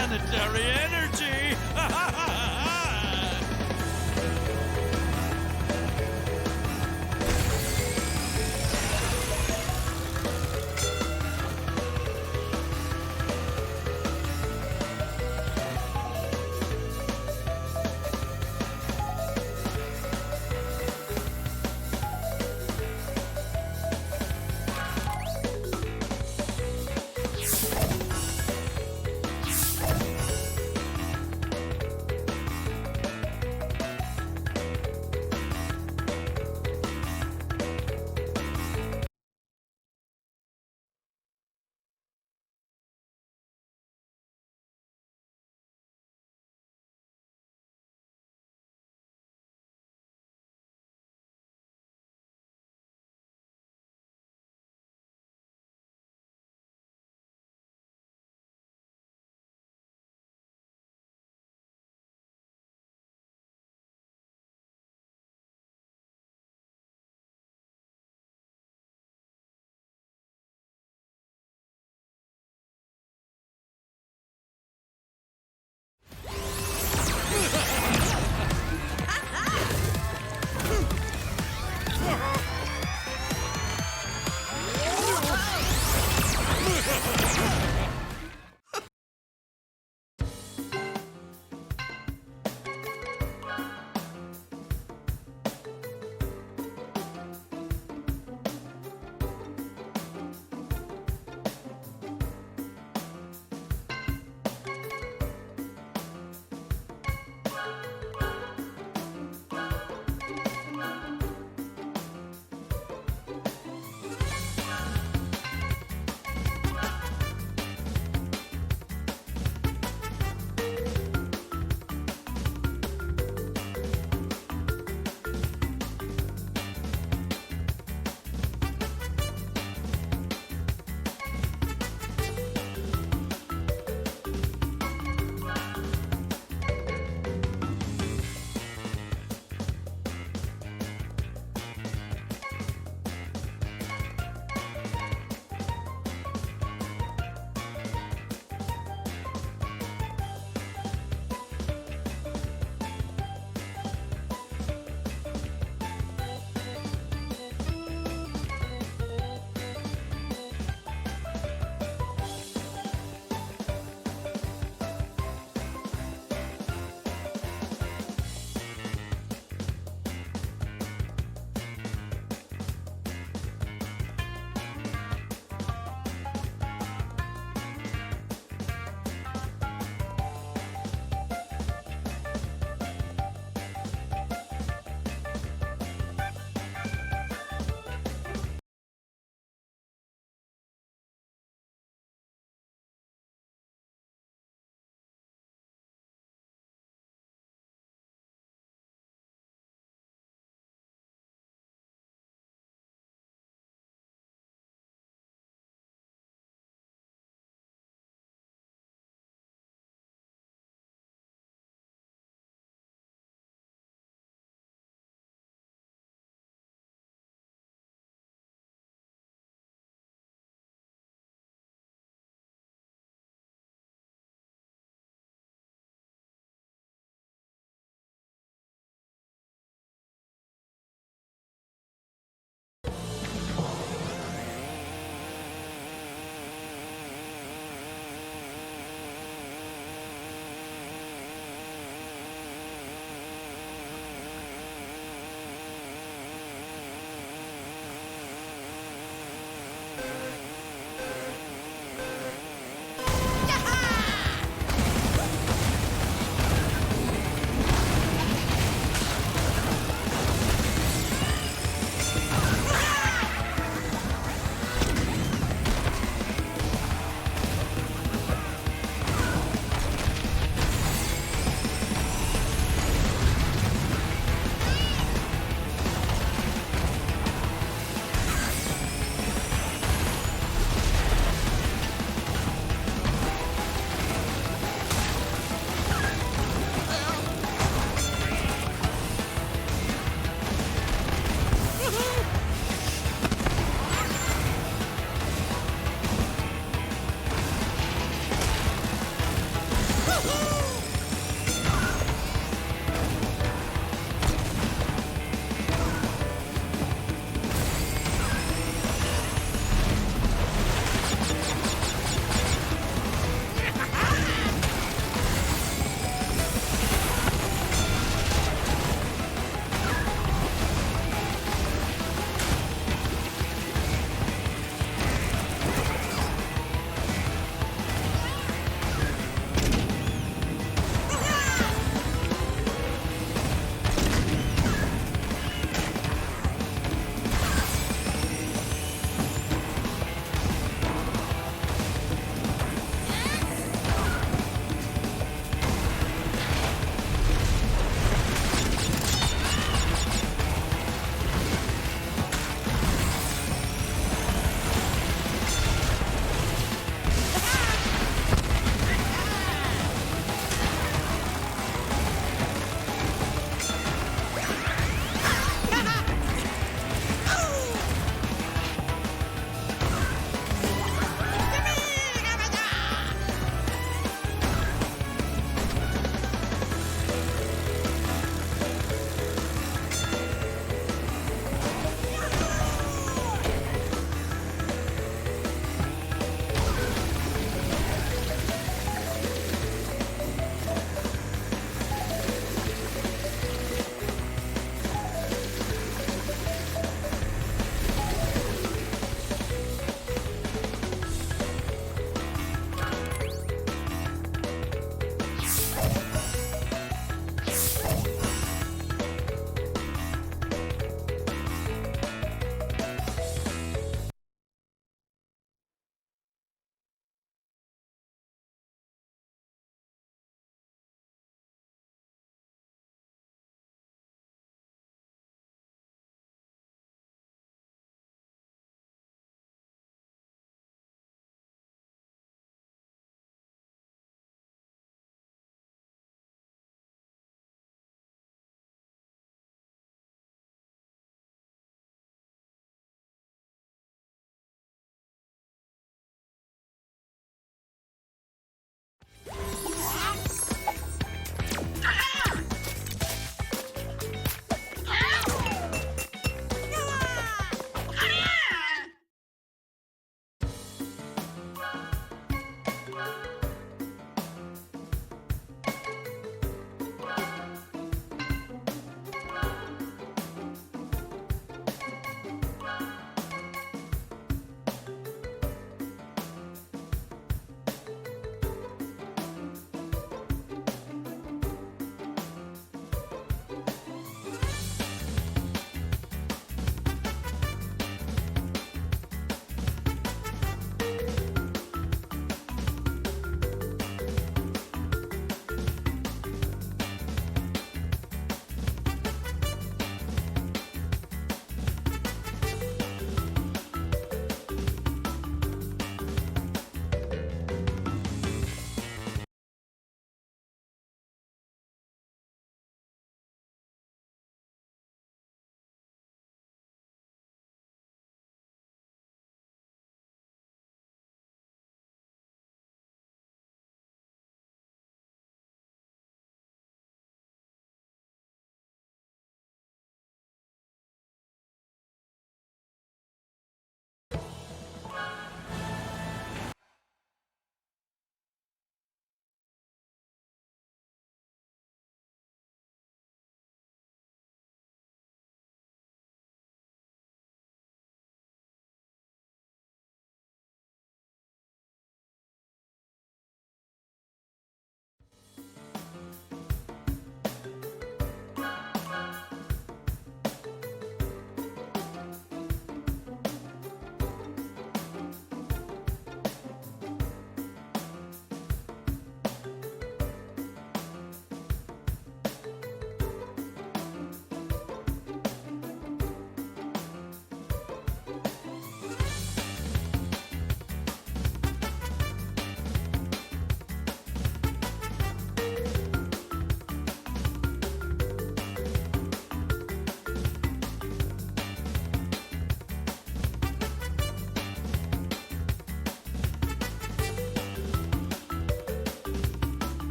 planetary energy!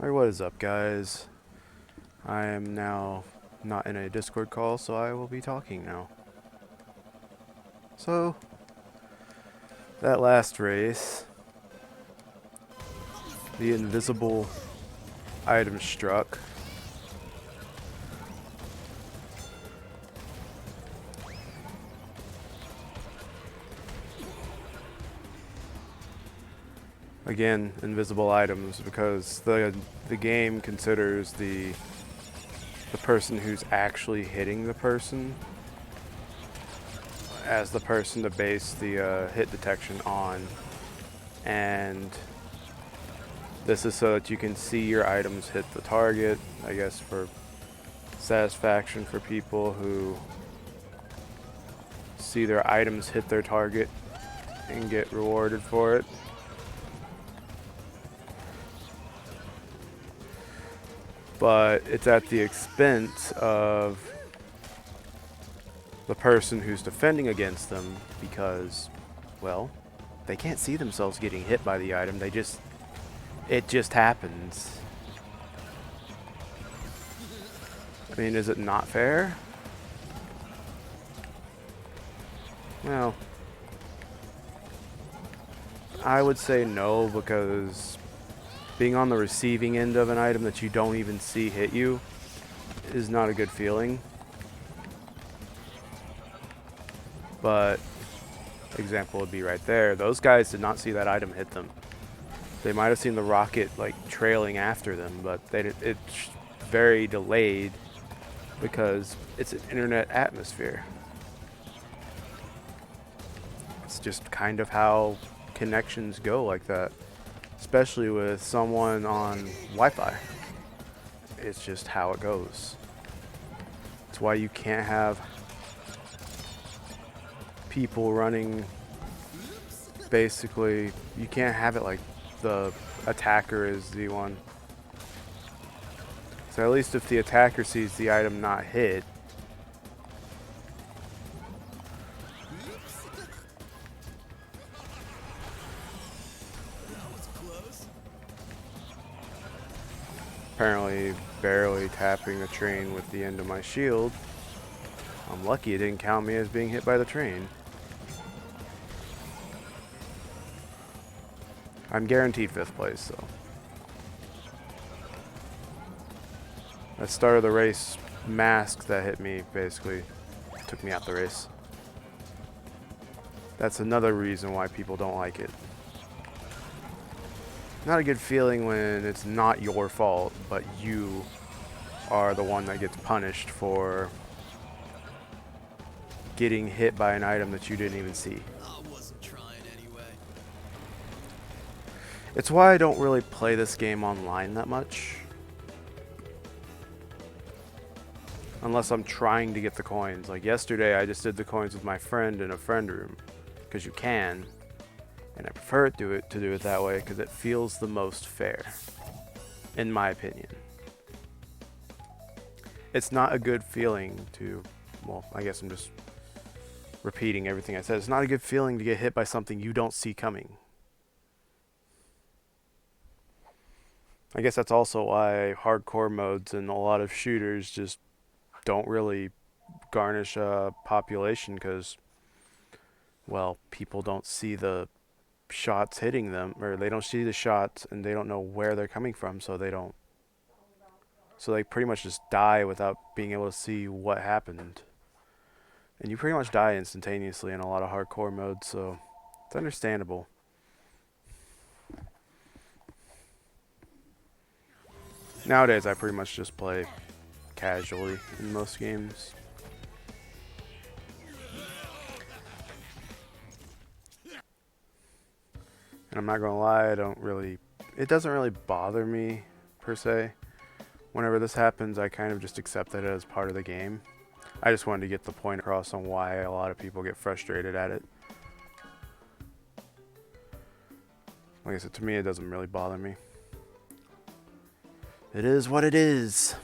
Alright, what is up, guys? I am now not in a Discord call, so I will be talking now. So, that last race, the invisible item struck. Again, invisible items, because the game considers the person who's actually hitting the person as the person to base the hit detection on, and this is so that you can see your items hit the target, I guess for satisfaction for people who see their items hit their target and get rewarded for it. But it's at the expense of the person who's defending against them because, well, they can't see themselves getting hit by the item. It just happens. I mean, is it not fair? Well, I would say no, because being on the receiving end of an item that you don't even see hit you is not a good feeling. But example would be right there. Those guys did not see that item hit them. They might have seen the rocket like trailing after them, but it's very delayed because it's an internet atmosphere. It's just kind of how connections go like that, especially with someone on Wi-Fi. It's just how it goes. It's why you can't have people running, basically, you can't have it like the attacker is the one. So at least if the attacker sees the item not hit, apparently barely tapping the train with the end of my shield. I'm lucky it didn't count me as being hit by the train. I'm guaranteed 5th place, so. That start of the race mask that hit me basically took me out the race. That's another reason why people don't like it. Not a good feeling when it's not your fault, but you are the one that gets punished for getting hit by an item that you didn't even see. I wasn't trying anyway. It's why I don't really play this game online that much. Unless I'm trying to get the coins. Like yesterday, I just did the coins with my friend in a friend room, because you can. And I prefer to do it that way because it feels the most fair, in my opinion. It's not a good feeling to, well, I guess I'm just repeating everything I said. It's not a good feeling to get hit by something you don't see coming. I guess that's also why hardcore modes and a lot of shooters just don't really garnish a population, because, well, people don't see the shots hitting them, or they don't see the shots and they don't know where they're coming from, so they pretty much just die without being able to see what happened. And you pretty much die instantaneously in a lot of hardcore modes, so it's understandable. Nowadays I pretty much just play casually in most games. And I'm not gonna lie, it doesn't really bother me per se. Whenever this happens, I kind of just accept it as part of the game. I just wanted to get the point across on why a lot of people get frustrated at it. Like I said, to me it doesn't really bother me. It is what it is.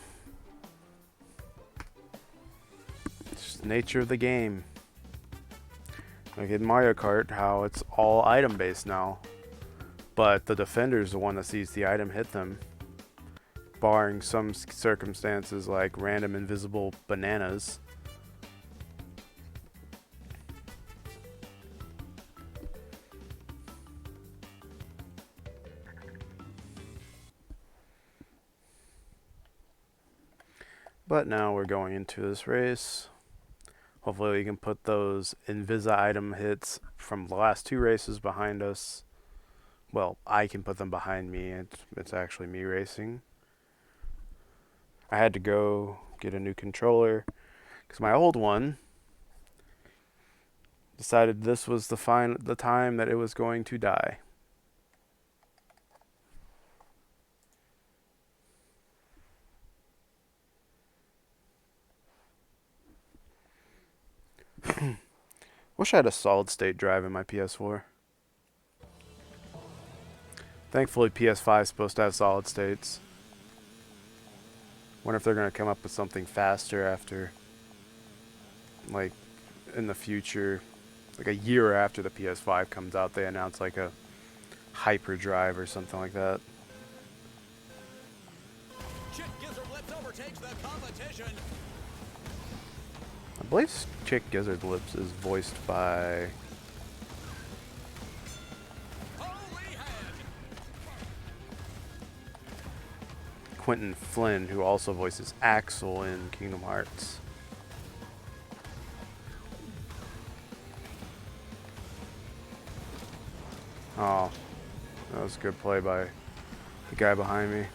It's just the nature of the game. Like in Mario Kart, how it's all item based now, but the defender is the one that sees the item hit them. barring some circumstances like random invisible bananas. But now we're going into this race. Hopefully we can put those Invisa item hits from the last two races behind us. Well, I can put them behind me. It's actually me racing. I had to go get a new controller because my old one decided this was the time that it was going to die. Wish I had a solid state drive in my PS4. Thankfully, PS5 is supposed to have solid states. Wonder if they're going to come up with something faster after, like, in the future, like a year after the PS5 comes out, they announce like a hyperdrive or something like that. I believe Chick Gizzard Lips is voiced by Quentin Flynn, who also voices Axel in Kingdom Hearts. Oh, that was a good play by the guy behind me.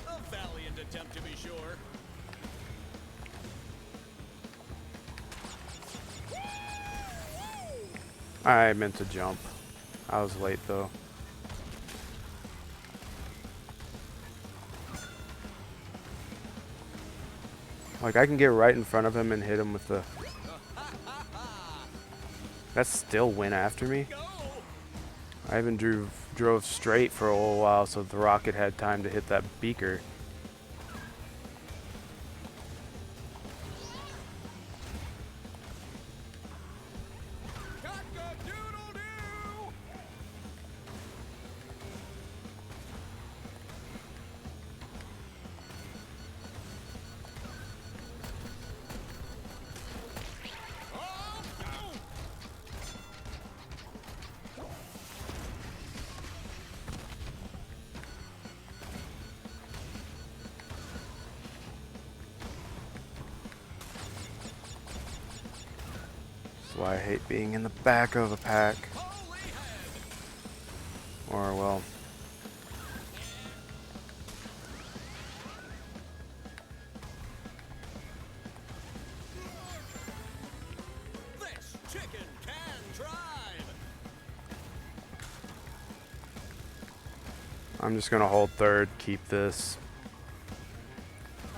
A valiant attempt to be sure. I meant to jump. I was late though. Like, I can get right in front of him and hit him with the... That still went after me? I even drove straight for a little while so the rocket had time to hit that beaker. That's why I hate being in the back of a pack. Or, well... This chicken can drive. I'm just gonna hold third, keep this.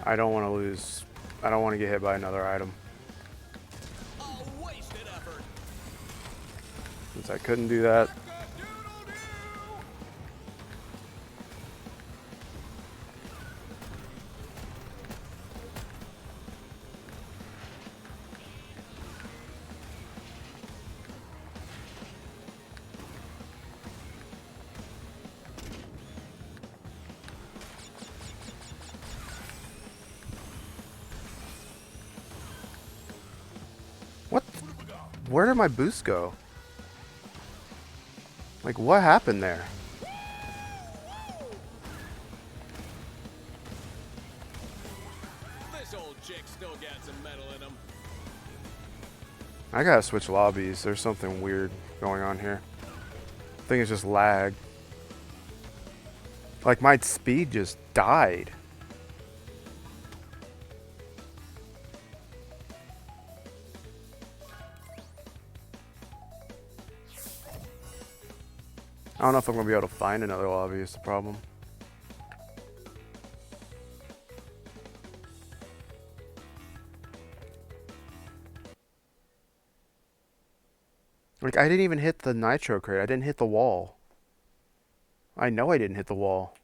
I don't want to lose. I don't want to get hit by another item. A wasted effort. Since I couldn't do that. What? Where did my boost go? Like, what happened there? This old chick still got some metal in him. I gotta switch lobbies. There's something weird going on here. I think it's just lag. Like, my speed just died. I don't know if I'm gonna be able to find another lobby is the problem. Like, I didn't even hit the nitro crate. I didn't hit the wall. I know I didn't hit the wall.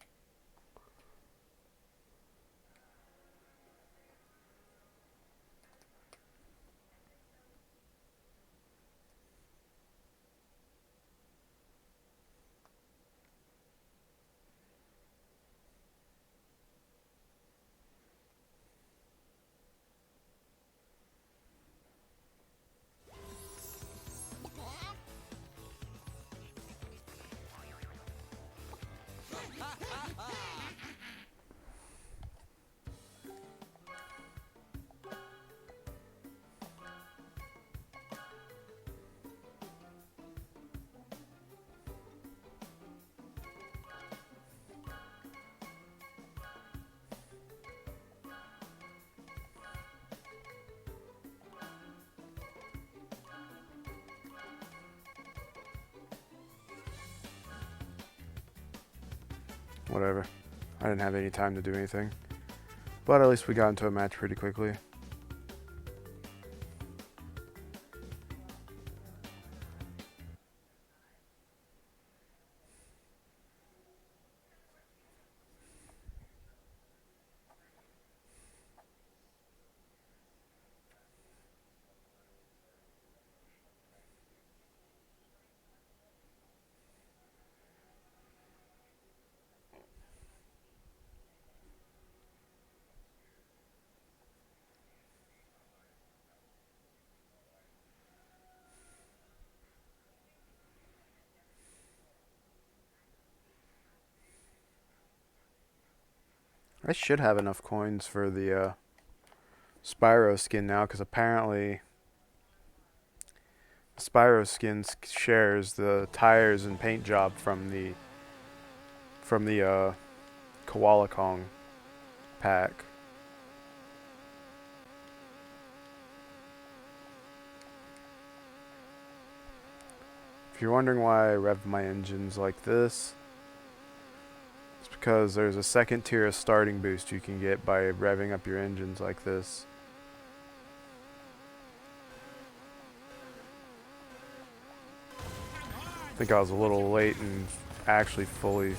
whatever. I didn't have any time to do anything. But at least we got into a match pretty quickly. I should have enough coins for the Spyro skin now, because apparently Spyro skin shares the tires and paint job from the Koala Kong pack. If you're wondering why I rev my engines like this, it's because there's a second tier of starting boost you can get by revving up your engines like this. I think I was a little late and actually fully...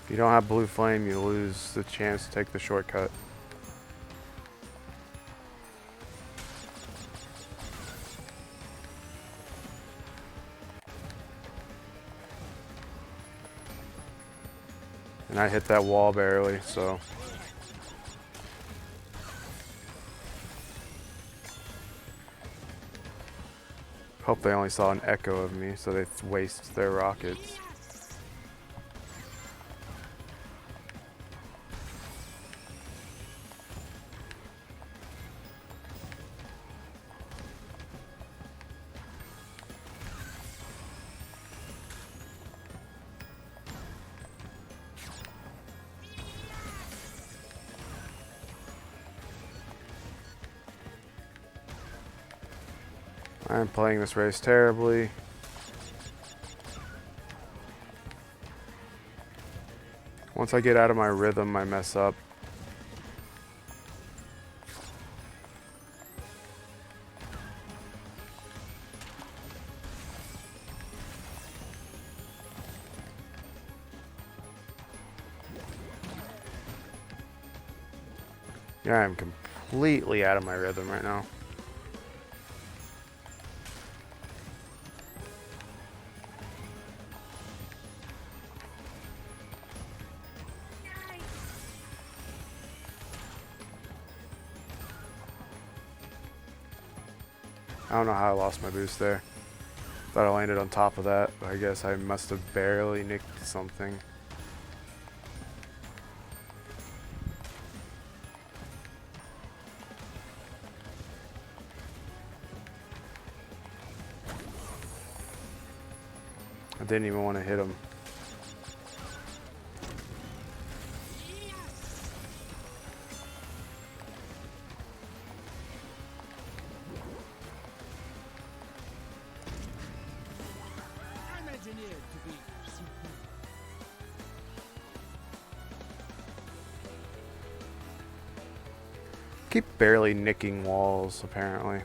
If you don't have blue flame, you lose the chance to take the shortcut. And I hit that wall barely, so... Hope they only saw an echo of me, so they waste their rockets. I'm playing this race terribly. Once I get out of my rhythm, I mess up. Yeah, I'm completely out of my rhythm right now. I don't know how I lost my boost there. Thought I landed on top of that, but I guess I must have barely nicked something. I didn't even want to hit him. Keep barely nicking walls, apparently.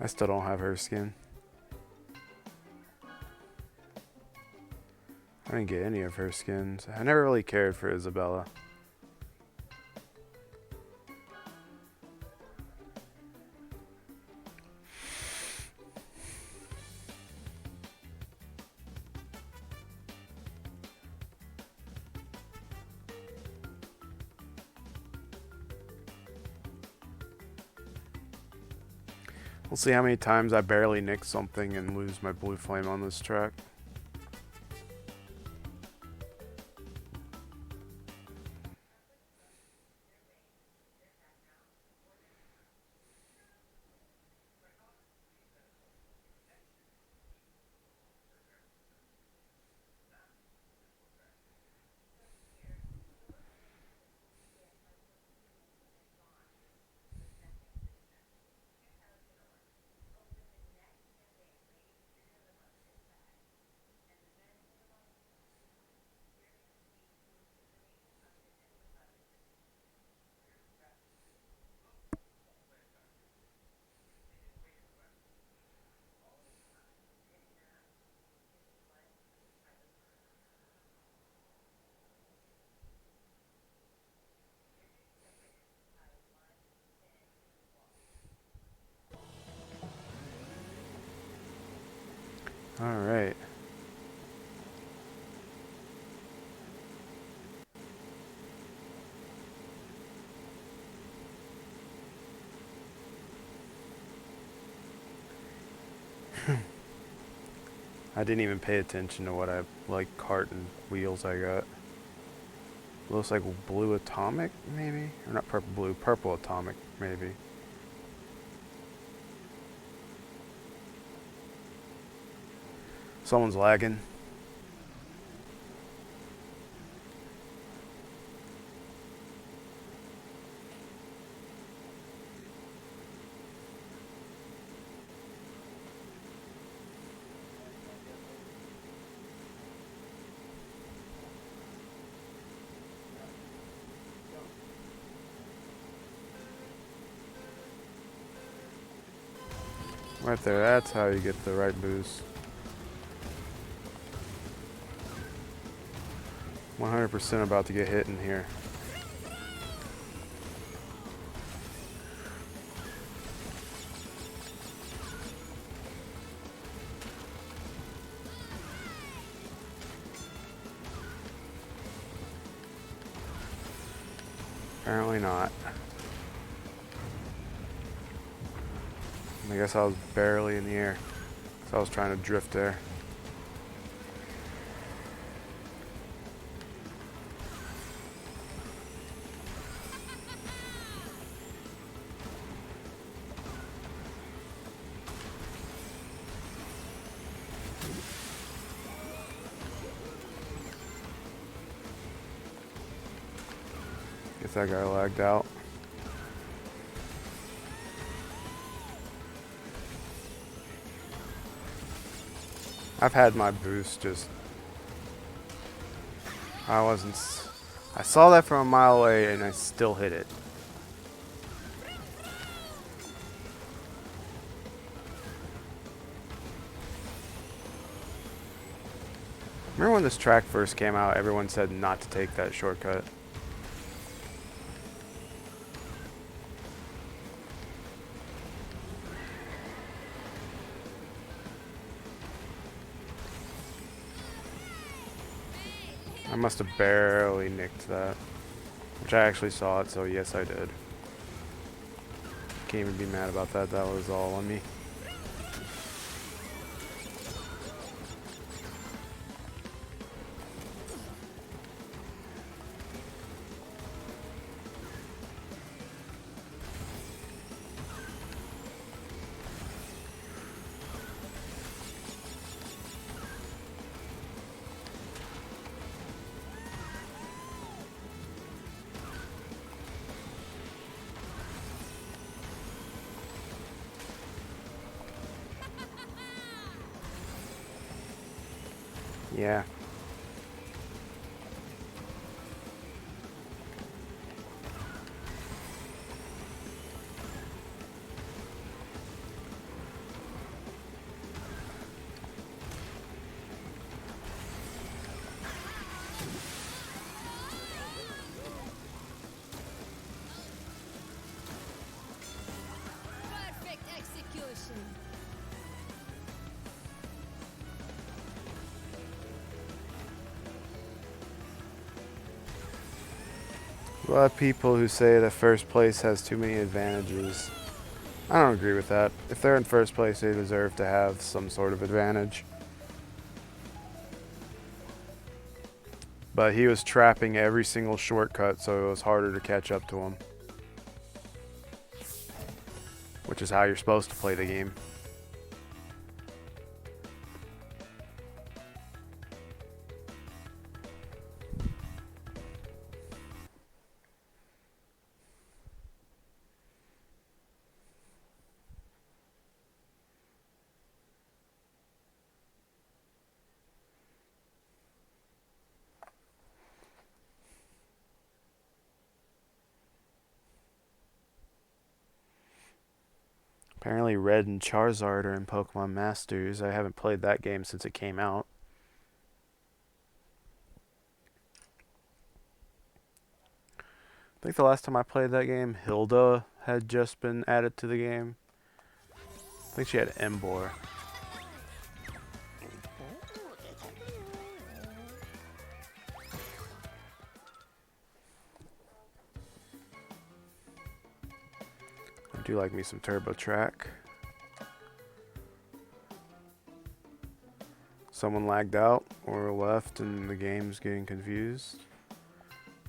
I still don't have her skin. I didn't get any of her skins. I never really cared for Isabella. We'll see how many times I barely nick something and lose my blue flame on this track. All right. I didn't even pay attention to what cart and wheels I got. Looks like blue atomic, maybe? Or not purple blue, purple atomic, maybe. Someone's lagging. Right there, that's how you get the right boost. 100% about to get hit in here. Apparently not. I guess I was barely in the air, so I was trying to drift there. Guess that guy lagged out. I've had my boost just... I saw that from a mile away and I still hit it. Remember when this track first came out, everyone said not to take that shortcut? I must have barely nicked that. Which I actually saw it, so yes I did. Can't even be mad about that, that was all on me. Yeah. A lot of people who say that first place has too many advantages. I don't agree with that. If they're in first place, they deserve to have some sort of advantage. But he was trapping every single shortcut, so it was harder to catch up to him. Which is how you're supposed to play the game. Apparently Red and Charizard are in Pokemon Masters. I haven't played that game since it came out. I think the last time I played that game, Hilda had just been added to the game. I think she had Embor. I do like me some Turbo Track. Someone lagged out or left and the game's getting confused.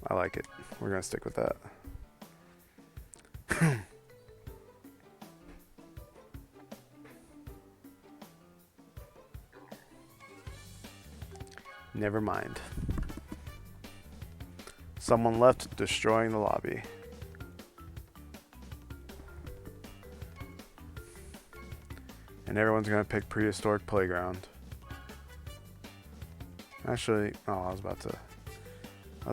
I like it. We're gonna stick with that. Never mind. Someone left, destroying the lobby. And everyone's gonna pick Prehistoric Playground. Actually, oh, I was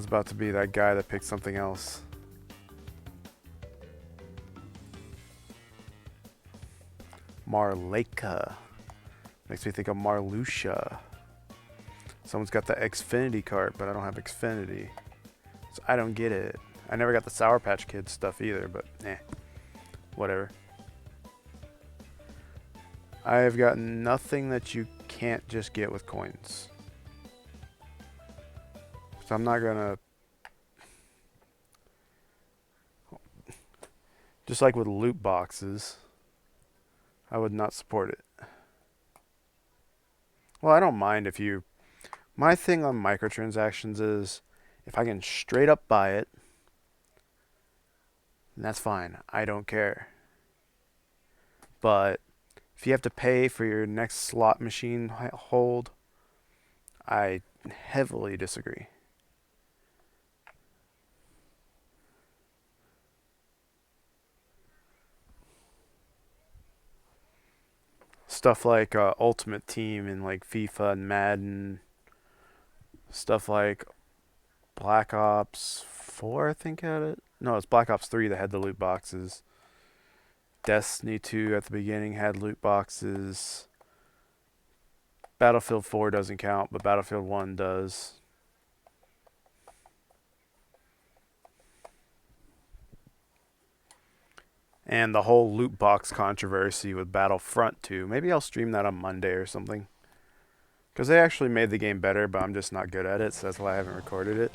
about to be that guy that picked something else. Marleka. Makes me think of Marluxia. Someone's got the Xfinity cart, but I don't have Xfinity. So I don't get it. I never got the Sour Patch Kids stuff either, but whatever. I've got nothing that you can't just get with coins. So I'm not gonna... Just like with loot boxes, I would not support it. Well, I don't mind if you... My thing on microtransactions is, if I can straight up buy it, then that's fine. I don't care. But if you have to pay for your next slot machine hold, I heavily disagree. Stuff like Ultimate Team and like FIFA and Madden. Stuff like Black Ops 4, I think, had it. No, it's Black Ops 3 that had the loot boxes. Destiny 2 at the beginning had loot boxes. Battlefield 4 doesn't count, but Battlefield 1 does. And the whole loot box controversy with Battlefront 2. Maybe I'll stream that on Monday or something. Because they actually made the game better, but I'm just not good at it, so that's why I haven't recorded it.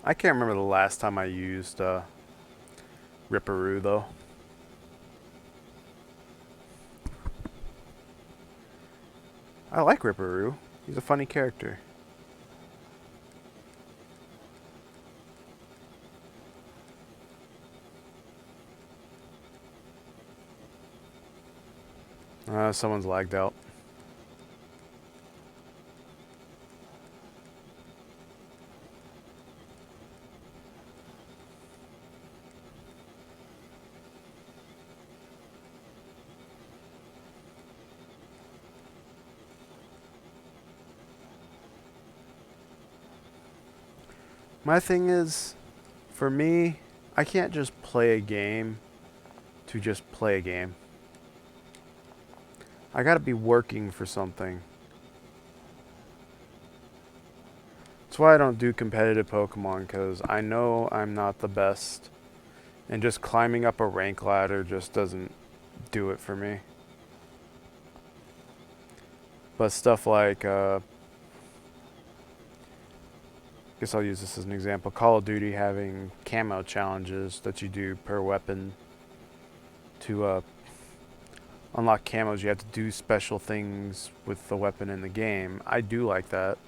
I can't remember the last time I used Ripperoo, though. I like Ripperoo. He's a funny character. Someone's lagged out. My thing is, for me, I can't just play a game to just play a game. I gotta be working for something. That's why I don't do competitive Pokemon, because I know I'm not the best. And just climbing up a rank ladder just doesn't do it for me. But stuff like guess I'll use this as an example. Call of Duty having camo challenges that you do per weapon. To unlock camos, you have to do special things with the weapon in the game. I do like that.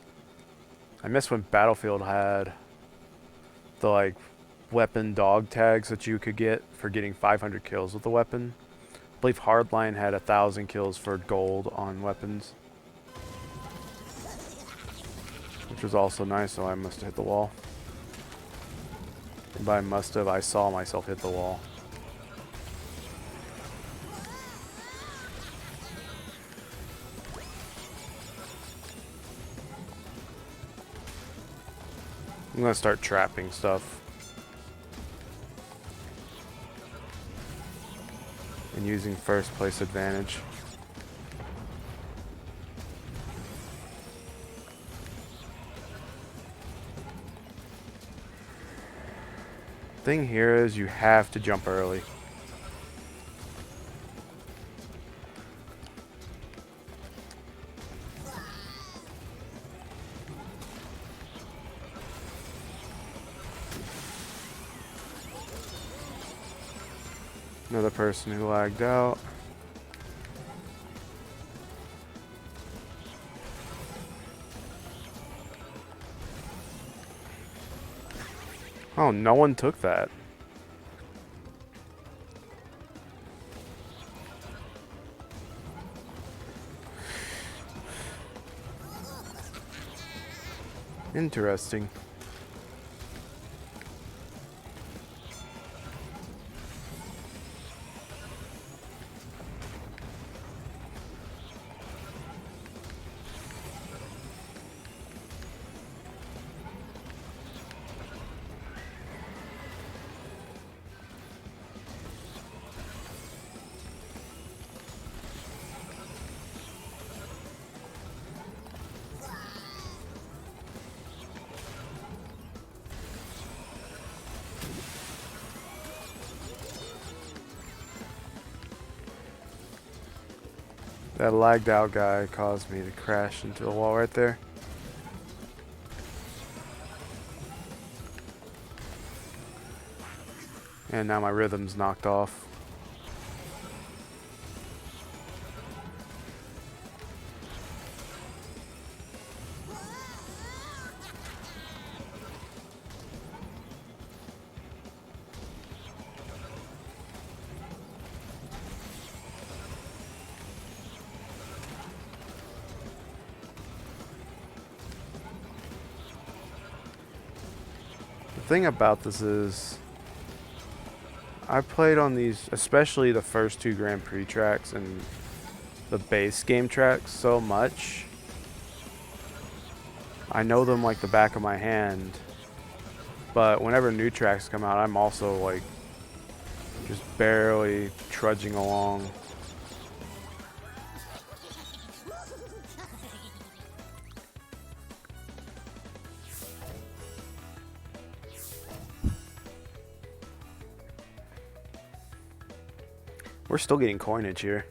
I miss when Battlefield had the like weapon dog tags that you could get for getting 500 kills with the weapon. I believe Hardline had 1,000 kills for gold on weapons, which was also nice. So I must have hit the wall. And by must have, I saw myself hit the wall. I'm gonna start trapping stuff and using first place advantage. Thing here is you have to jump early. Another person who lagged out. Oh, no one took that. Interesting. That lagged out guy caused me to crash into the wall right there. And now my rhythm's knocked off. The thing about this is I played on these, especially the first two Grand Prix tracks and the base game tracks, so much. I know them like the back of my hand, but whenever new tracks come out, I'm also like just barely trudging along. We're still getting coinage here.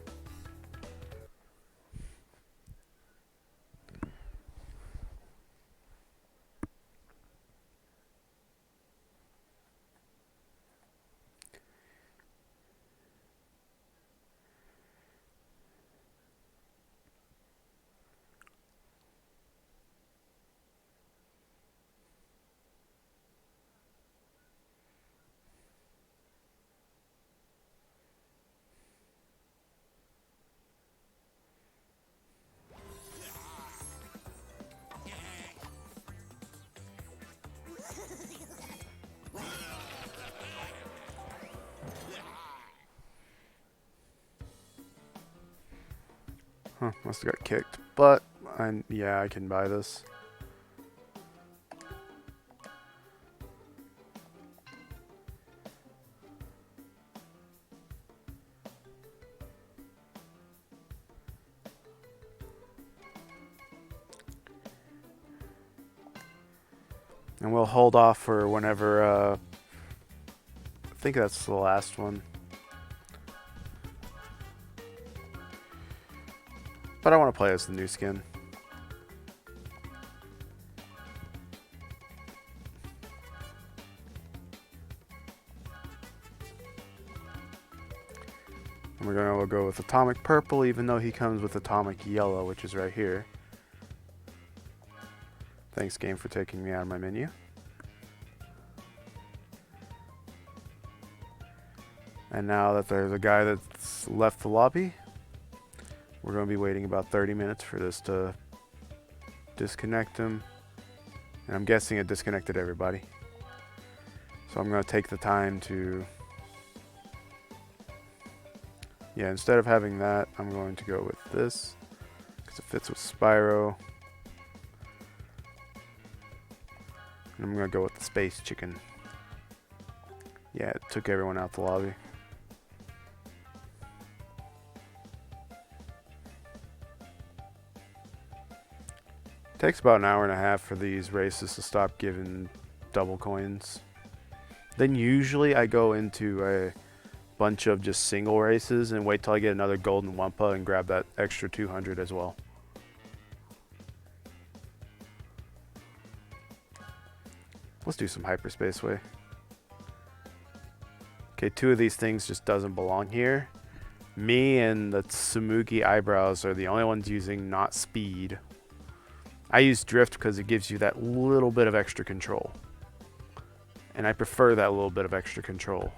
Huh, must have got kicked. But, yeah, I can buy this. And we'll hold off for whenever, I think that's the last one. But I want to play as the new skin. go with atomic purple, even though he comes with atomic yellow, which is right here. Thanks, game, for taking me out of my menu. And now that there's a guy that's left the lobby, we're going to be waiting about 30 minutes for this to disconnect him. And I'm guessing it disconnected everybody. So I'm going to take the time to... Yeah, instead of having that, I'm going to go with this, because it fits with Spyro. And I'm going to go with the Space Chicken. Yeah, it took everyone out the lobby. Takes about an hour and a half for these races to stop giving double coins. Then usually I go into a bunch of just single races and wait till I get another golden Wumpa and grab that extra 200 as well. Let's do some hyperspace way. Okay, 2 of these things just doesn't belong here. Me and the Tsumugi eyebrows are the only ones using not speed. I use drift because it gives you that little bit of extra control. And I prefer that little bit of extra control.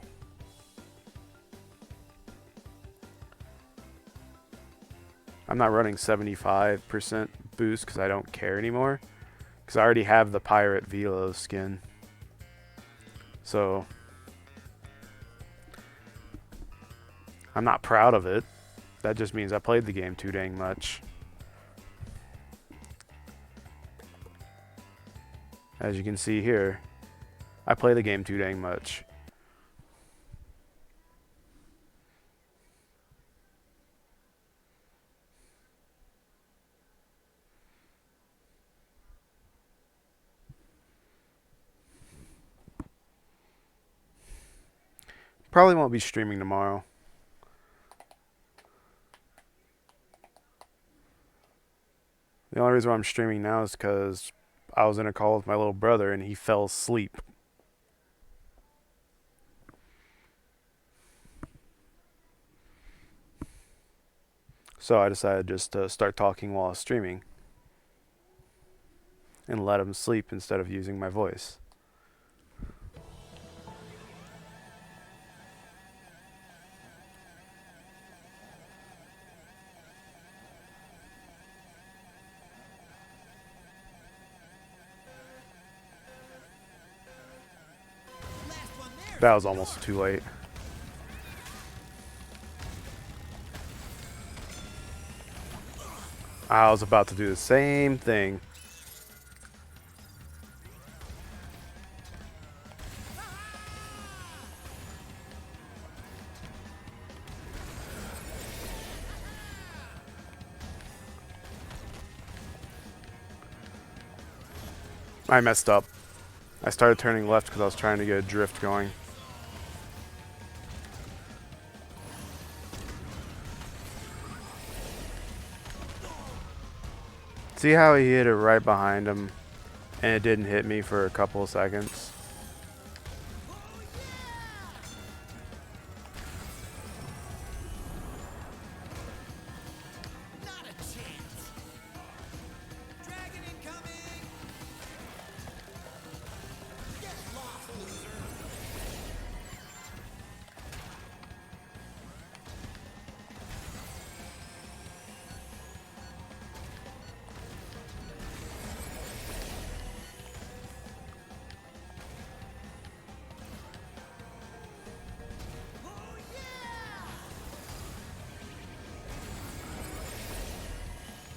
I'm not running 75% boost because I don't care anymore. Because I already have the Pirate Velo skin. So I'm not proud of it. That just means I played the game too dang much. As you can see here, I play the game too dang much. Probably won't be streaming tomorrow. The only reason why I'm streaming now is because I was in a call with my little brother and he fell asleep. So I decided just to start talking while I was streaming and let him sleep instead of using my voice. That was almost too late. I was about to do the same thing. I messed up. I started turning left because I was trying to get a drift going. See how he hit it right behind him and it didn't hit me for a couple of seconds? Not a chance. Dragon incoming. Get lost, loser.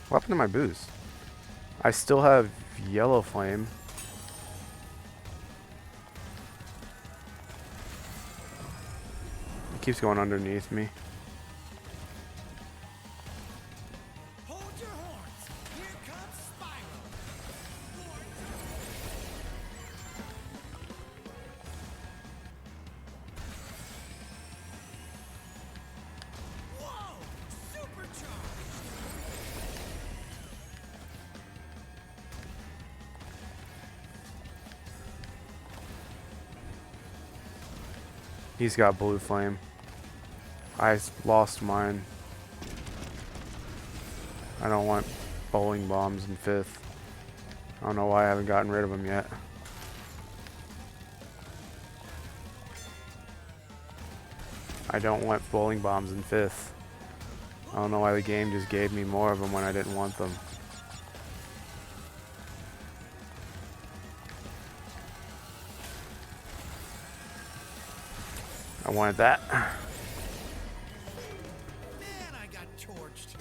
What happened to my boost? I still have yellow flame. It keeps going underneath me. Hold your horns. Here comes Spyro. Whoa! Supercharged. He's got blue flame. lost mine. I don't want bowling bombs in 5th. I don't know why I haven't gotten rid of them yet. I don't want bowling bombs in 5th. I don't know why the game just gave me more of them when I didn't want them. I wanted that. Man, I got torched.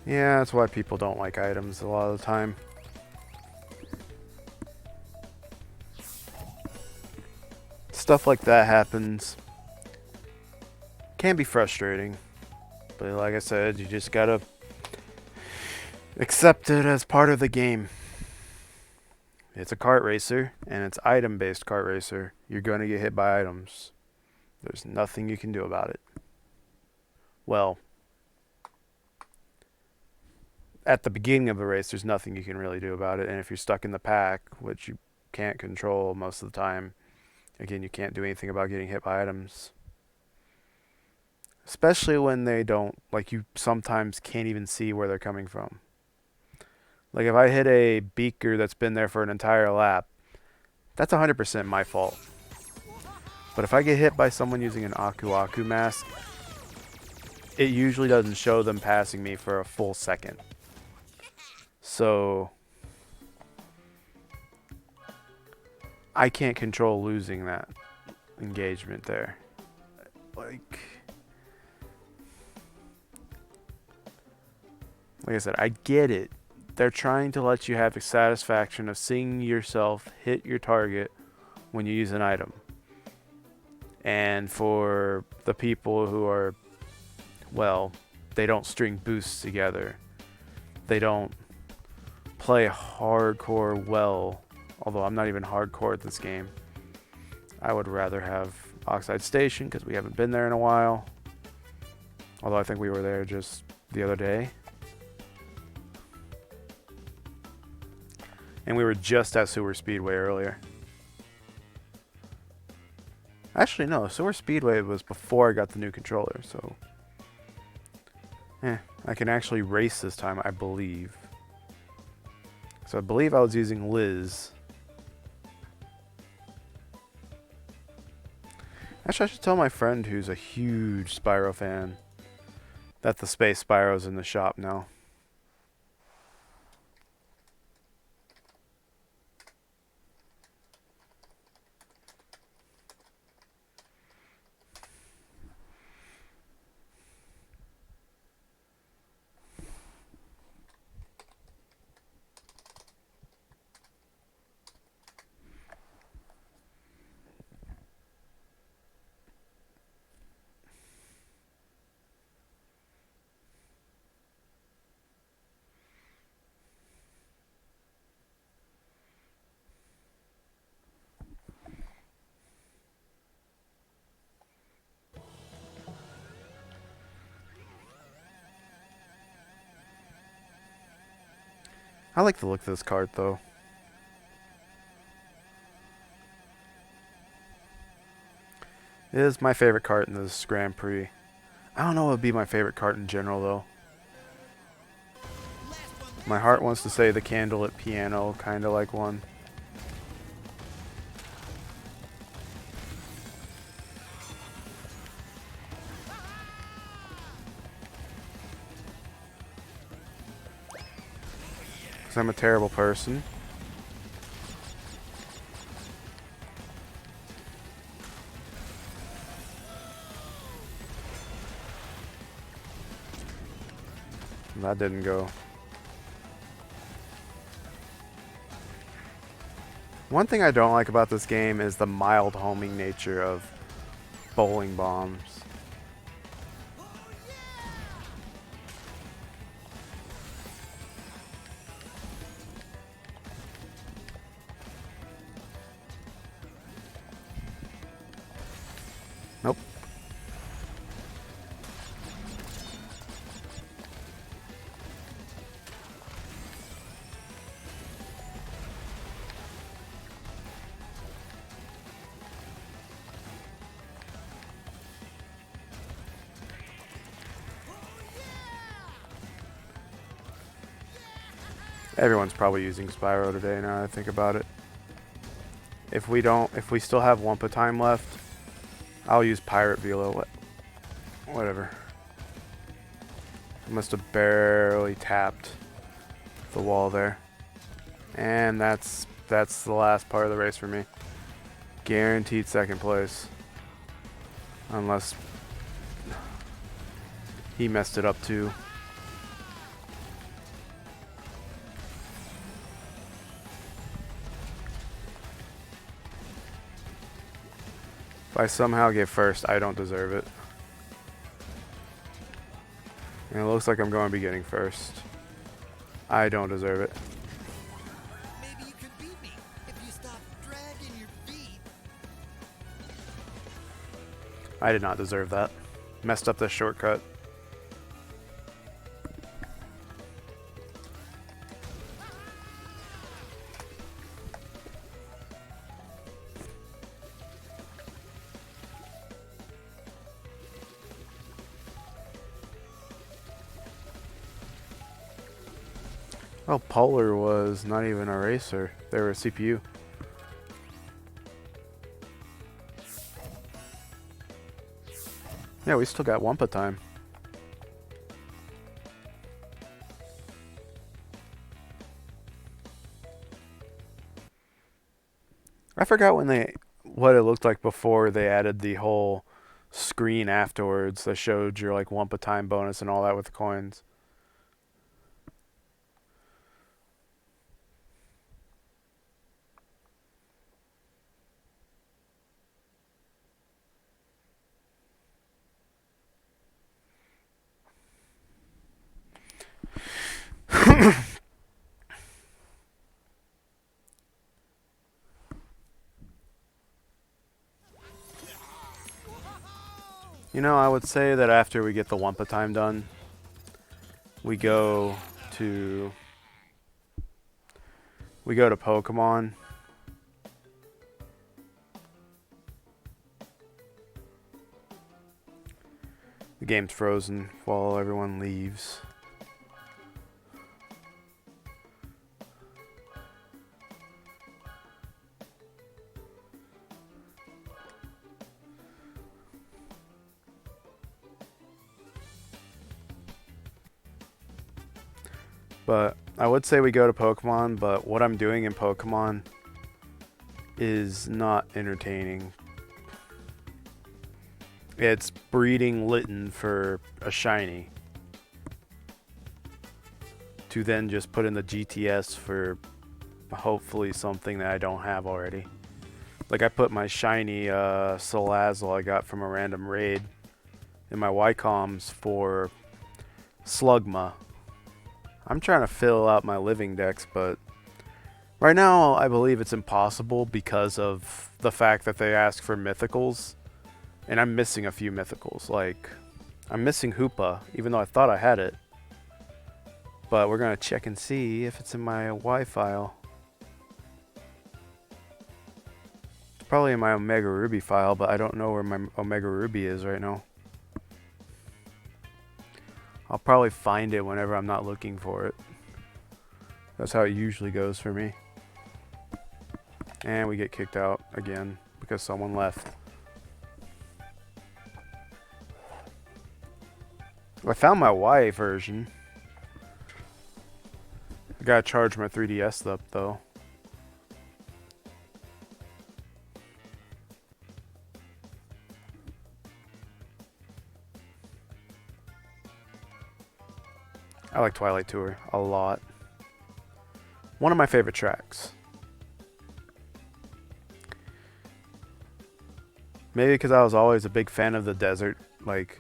Yeah, that's why people don't like items a lot of the time. Stuff like that happens. Can be frustrating. But like I said, you just gotta accept it as part of the game. It's a kart racer, and it's item-based kart racer. You're gonna get hit by items. There's nothing you can do about it. Well, at the beginning of the race, there's nothing you can really do about it. And if you're stuck in the pack, which you can't control most of the time, again, you can't do anything about getting hit by items. Especially when they don't, like, you sometimes can't even see where they're coming from. Like, if I hit a beaker that's been there for an entire lap, that's 100% my fault. But if I get hit by someone using an Aku Aku mask, it usually doesn't show them passing me for a full second. So I can't control losing that engagement there. Like I said, I get it. They're trying to let you have the satisfaction of seeing yourself hit your target when you use an item. And for the people who are, well, they don't string boosts together. They don't play hardcore well. Although I'm not even hardcore at this game. I would rather have Oxide Station because we haven't been there in a while. Although I think we were there just the other day. And we were just at Sewer Speedway earlier. Actually, no. Sewer Speedway was before I got the new controller, so... I can actually race this time, I believe. So I believe I was using Liz. Actually, I should tell my friend who's a huge Spyro fan that the Space Spyro's in the shop now. I like the look of this cart, though. It is my favorite cart in this Grand Prix. I don't know what would be my favorite cart in general, though. My heart wants to say the Candlelit Piano, kind of like one. Because I'm a terrible person. That didn't go. One thing I don't like about this game is the mild homing nature of bowling bombs. Nope. Everyone's probably using Spyro today now that I think about it. If we still have Wumpa time left, I'll use Pirate Velo. Whatever. I must have barely tapped the wall there. And that's the last part of the race for me. Guaranteed second place. Unless he messed it up too. If I somehow get first, I don't deserve it. And it looks like I'm going to be getting first. I don't deserve it. Maybe you could beat me if you stop dragging your feet. I did not deserve that. Messed up the shortcut. Oh, Polar was not even a racer. They were a CPU. Yeah, we still got Wumpa time. I forgot what it looked like before they added the whole screen afterwards that showed your like Wumpa time bonus and all that with the coins. You know, I would say that after we get the Wumpa time done, we go to Pokemon. The game's frozen while everyone leaves. But I would say we go to Pokemon, but what I'm doing in Pokemon is not entertaining. It's breeding Litten for a shiny to then just put in the GTS for hopefully something that I don't have already. Like I put my shiny Salazzle I got from a random raid in my Ycoms for Slugma. I'm trying to fill out my living decks, but right now I believe it's impossible because of the fact that they ask for mythicals. And I'm missing a few mythicals. Like, I'm missing Hoopa, even though I thought I had it. But we're going to check and see if it's in my Y file. It's probably in my Omega Ruby file, but I don't know where my Omega Ruby is right now. I'll probably find it whenever I'm not looking for it. That's how it usually goes for me. And we get kicked out again because someone left. I found my Y version. I gotta charge my 3DS up though. I like Twilight Tour a lot. One of my favorite tracks. Maybe because I was always a big fan of the desert, like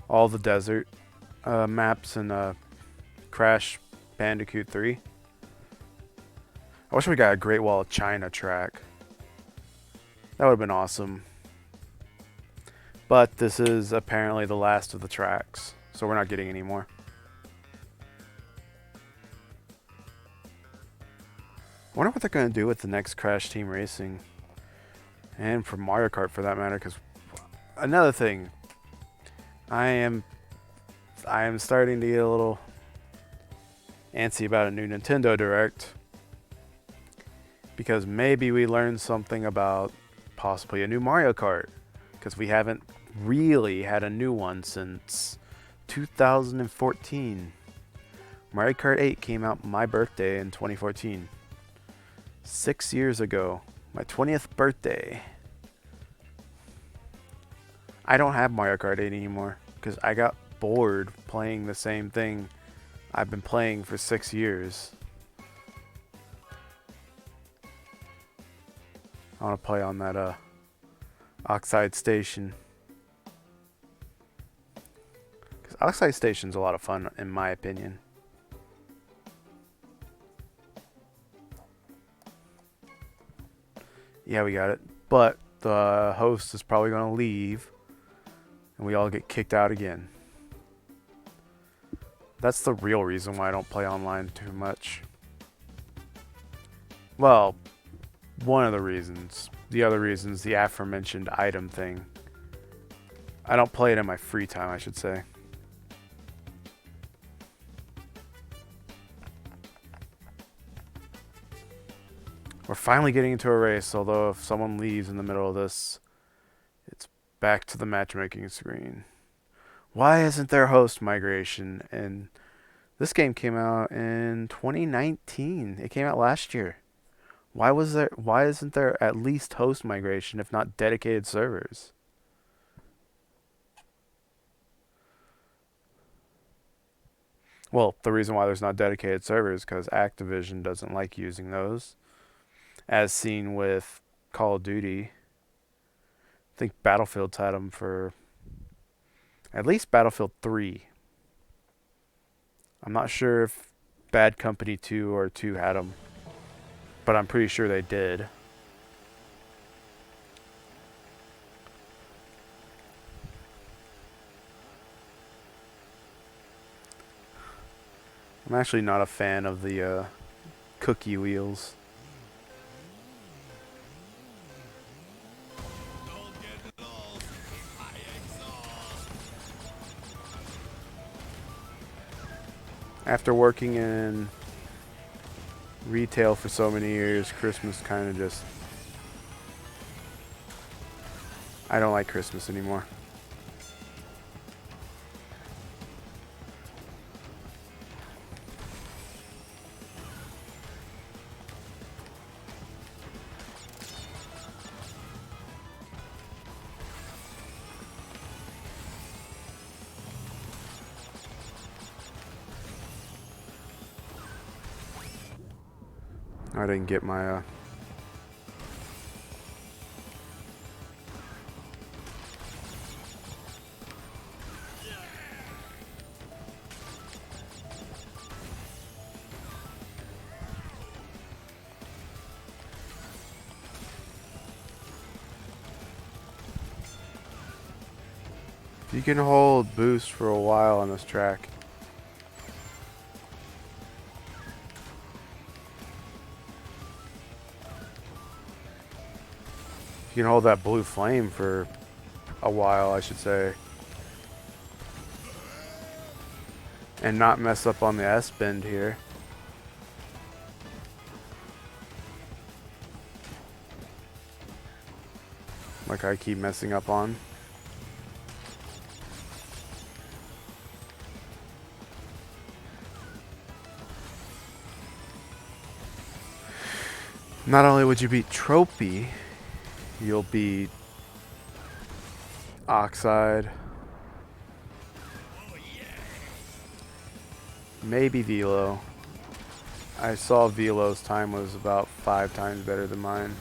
all the desert maps in Crash Bandicoot 3. I wish we got a Great Wall of China track. That would have been awesome. But this is apparently the last of the tracks, so we're not getting any more. I wonder what they're going to do with the next Crash Team Racing. And for Mario Kart for that matter, because another thing, I am starting to get a little antsy about a new Nintendo Direct because maybe we learned something about possibly a new Mario Kart, because we haven't really had a new one since 2014. Mario Kart 8 came out my birthday in 2014. 6 years ago. My 20th birthday. I don't have Mario Kart 8 anymore because I got bored playing the same thing I've been playing for 6 years. I want to play on that Oxide Station. Because Oxide Station's a lot of fun in my opinion. Yeah, we got it. But the host is probably going to leave and we all get kicked out again. That's the real reason why I don't play online too much. Well, one of the reasons. The other reason's the aforementioned item thing. I don't play it in my free time, I should say. We're finally getting into a race, although if someone leaves in the middle of this, it's back to the matchmaking screen. Why isn't there host migration? And this game came out in 2019. It came out last year. Why isn't there at least host migration, if not dedicated servers? Well, the reason why there's not dedicated servers is because Activision doesn't like using those. As seen with Call of Duty. I think Battlefield's had them for at least Battlefield 3. I'm not sure if Bad Company 2 or 2 had them, but I'm pretty sure they did. I'm actually not a fan of the cookie wheels. After working in retail for so many years, Christmas kind of just... I don't like Christmas anymore. I didn't get my You can hold boost for a while on this track. You can hold that blue flame for a while, I should say. And not mess up on the S-bend here. Like I keep messing up on. Not only would you beat Trophy, you'll beat Oxide. Maybe Velo. I saw Velo's time was about 5 times better than mine.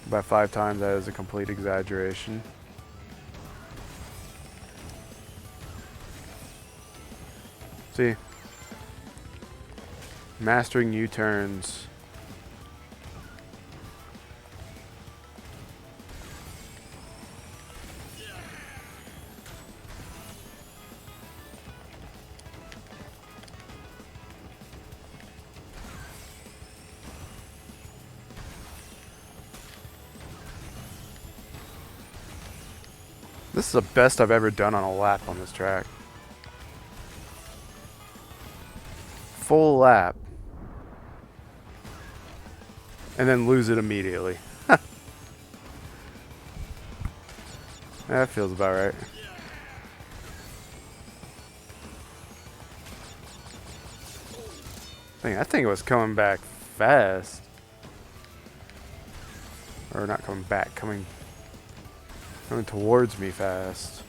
By 5 times, that is a complete exaggeration. See, mastering U-turns. This is the best I've ever done on a lap on this track. full lap and then lose it immediately. That feels about right. Dang, I think it was coming back fast. Or not coming back, coming towards me fast.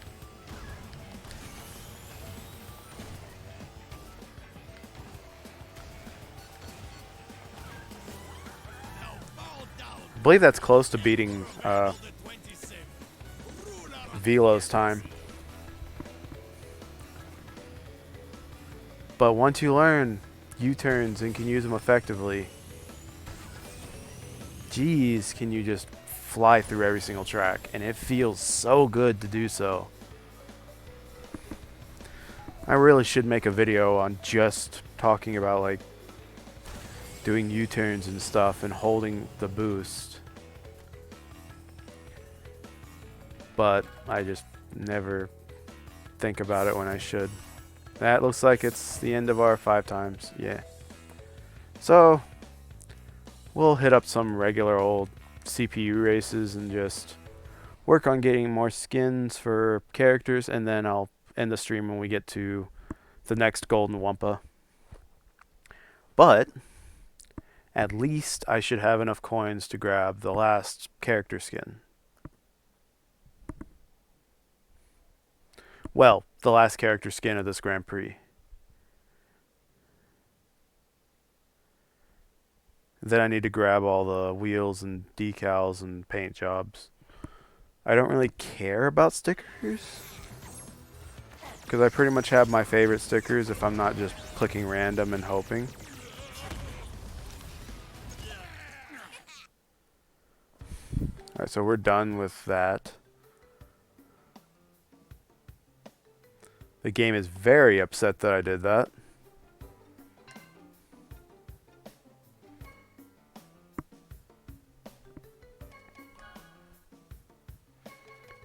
I believe that's close to beating Velo's time. But once you learn U-turns and can use them effectively, geez, can you just fly through every single track, and it feels so good to do so. I really should make a video on just talking about like doing U-turns and stuff and holding the boost. But I just never think about it when I should. That looks like it's the end of our 5 times. Yeah. So we'll hit up some regular old CPU races and just work on getting more skins for characters, and then I'll end the stream when we get to the next Golden Wumpa. But at least I should have enough coins to grab the last character skin. Well, the last character skin of this Grand Prix. Then I need to grab all the wheels and decals and paint jobs. I don't really care about stickers, because I pretty much have my favorite stickers if I'm not just clicking random and hoping. Alright, so we're done with that. The game is very upset that I did that.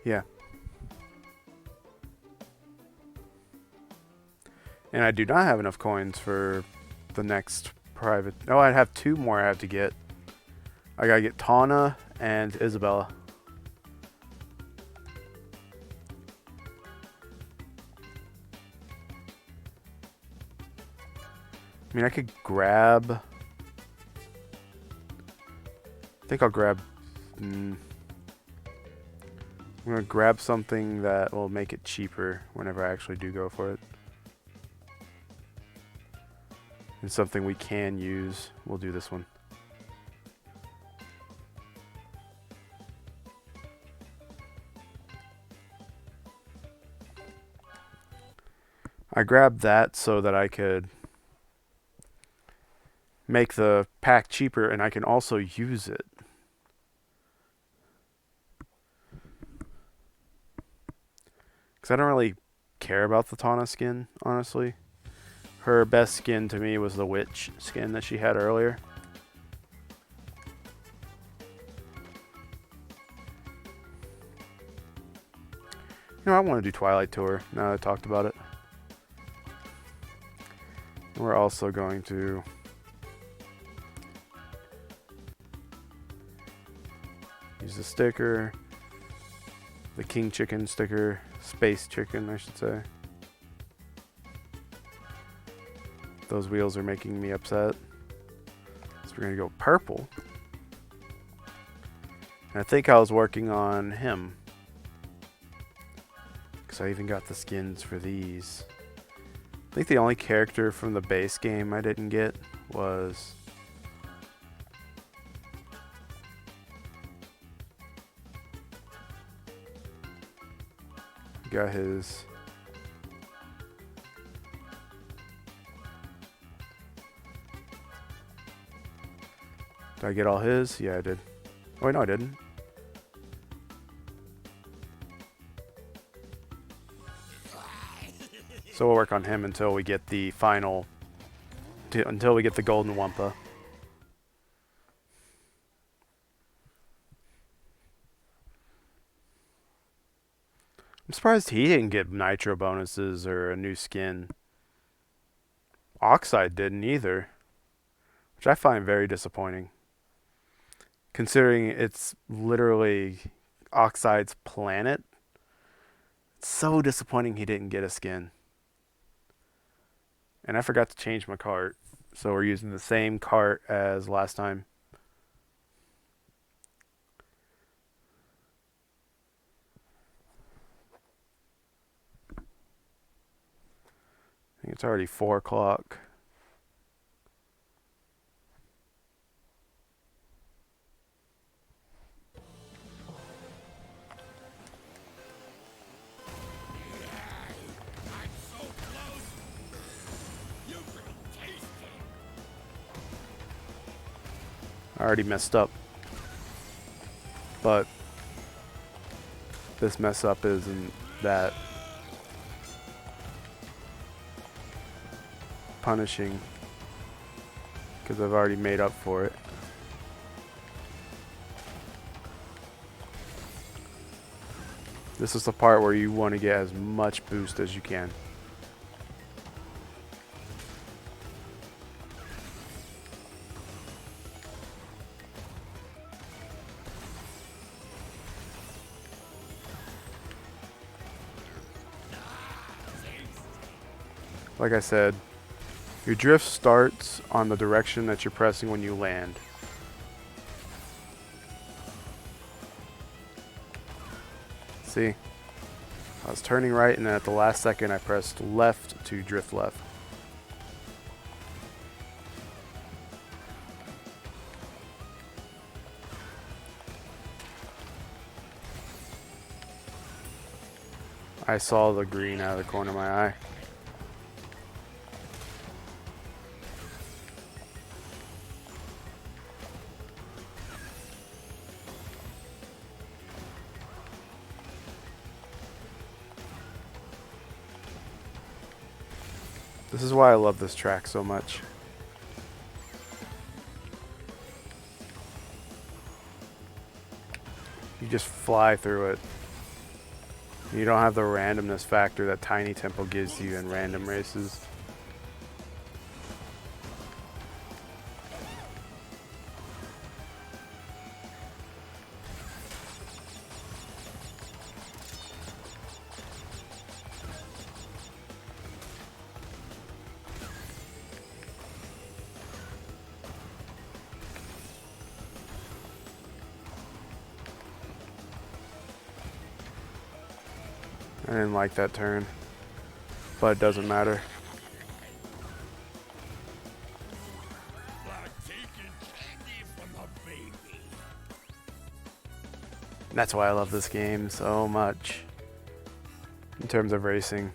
Yeah. And I do not have enough coins for the next private. Oh, I have 2 more I have to get. I gotta get Tawna and Isabella. I mean, I could grab... I think I'll grab... I'm gonna grab something that will make it cheaper whenever I actually do go for it. And something we can use. We'll do this one. I grabbed that so that I could make the pack cheaper, and I can also use it. Because I don't really care about the Tawna skin, honestly. Her best skin to me was the witch skin that she had earlier. You know, I want to do Twilight Tour now that I talked about it. And we're also going to use the sticker, the King Chicken sticker, Space Chicken, I should say. Those wheels are making me upset. So we're going to go purple. And I think I was working on him, because I even got the skins for these. I think the only character from the base game I didn't get was... got his... Did I get all his? Yeah, I did. Oh, wait, no, I didn't. So we'll work on him until we get the final... until we get the Golden Wumpa. I'm surprised he didn't get nitro bonuses or a new skin. Oxide didn't either, which I find very disappointing, considering it's literally Oxide's planet. It's so disappointing he didn't get a skin. And I forgot to change my cart, so we're using the same cart as last time. I think it's already 4 o'clock. I already messed up. But this mess up isn't that punishing, because I've already made up for it. This is the part where you want to get as much boost as you can. Like I said, your drift starts on the direction that you're pressing when you land. See? I was turning right, and then at the last second I pressed left to drift left. I saw the green out of the corner of my eye. This is why I love this track so much. You just fly through it. You don't have the randomness factor that Tiny Tempo gives you in random races. I didn't like that turn, but it doesn't matter. And that's why I love this game so much in terms of racing.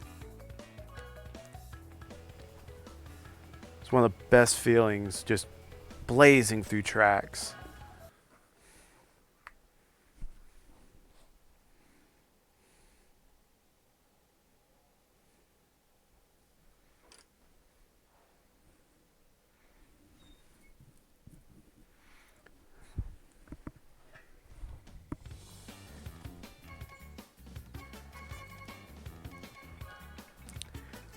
It's one of the best feelings, just blazing through tracks.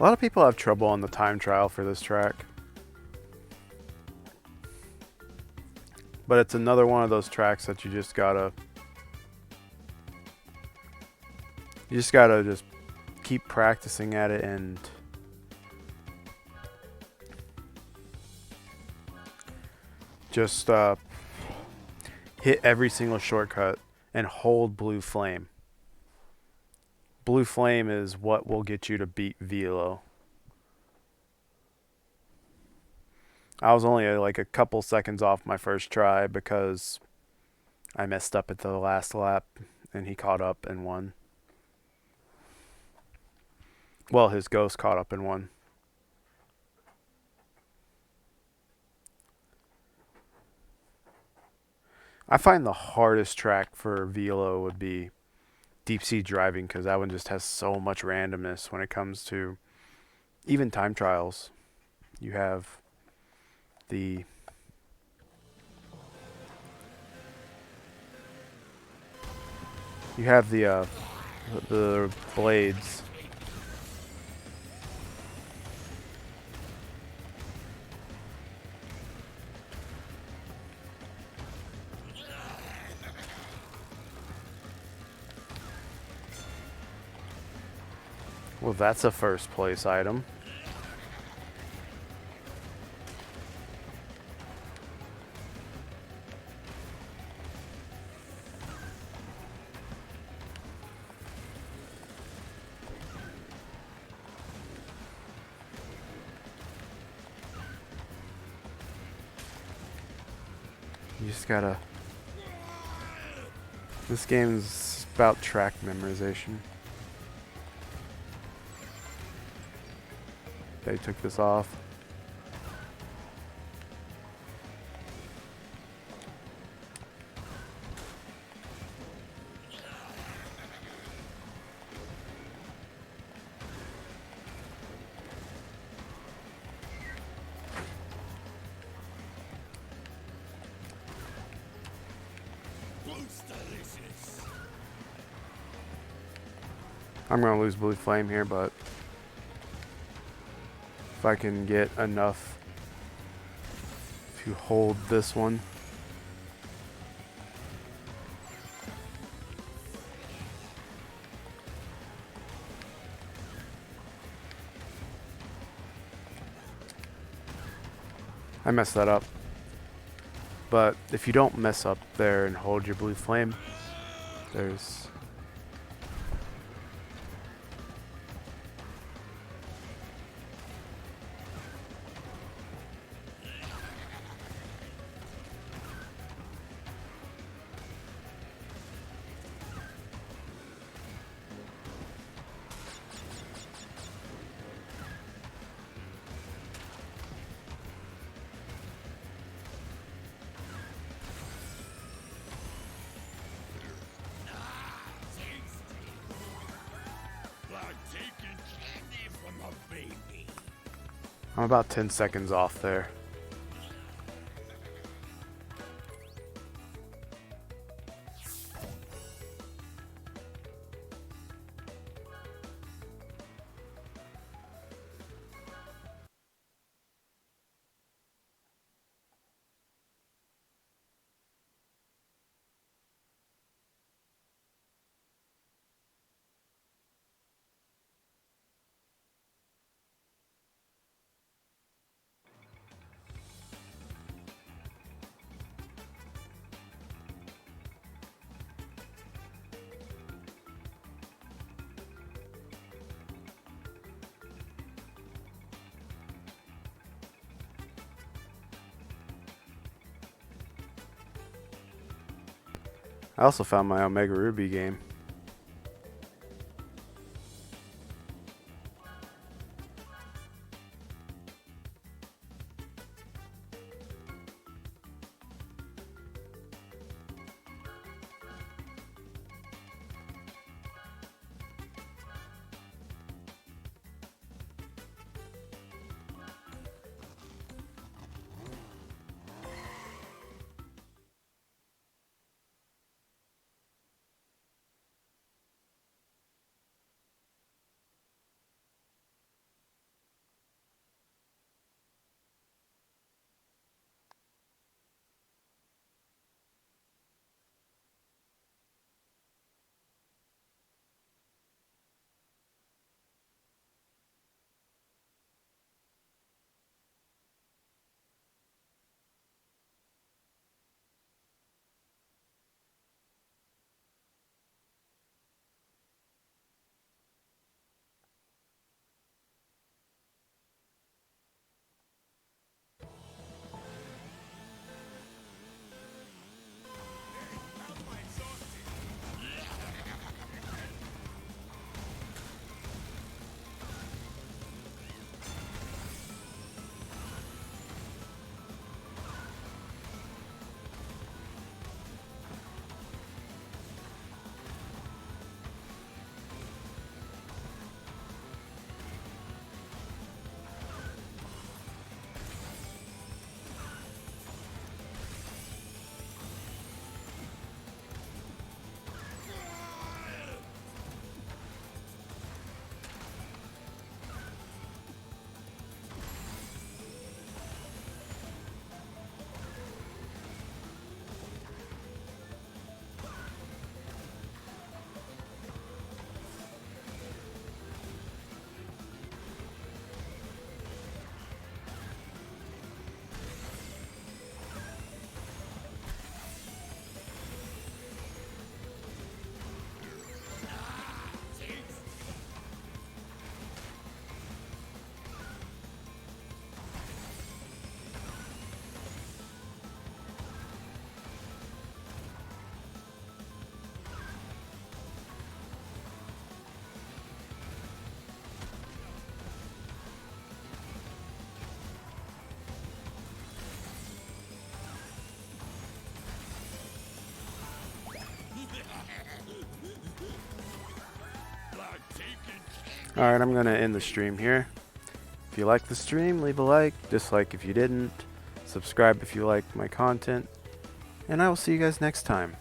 A lot of people have trouble on the time trial for this track. But it's another one of those tracks that you just gotta just keep practicing at it and just hit every single shortcut and hold Blue Flame. Blue Flame is what will get you to beat Velo. I was only like a couple seconds off my first try because I messed up at the last lap and he caught up and won. Well, his ghost caught up and won. I find the hardest track for Velo would be deep sea driving, because that one just has so much randomness when it comes to even time trials. You have the blades. Well, that's a first place item. You just gotta... This game's about track memorization. They took this off. I'm gonna lose blue flame here, but if I can get enough to hold this one. I messed that up. But if you don't mess up there and hold your blue flame, there's... I'm about 10 seconds off there. I also found my Omega Ruby game. Alright, I'm gonna end the stream here. If you like the stream, leave a like, dislike if you didn't, subscribe if you like my content, and I will see you guys next time.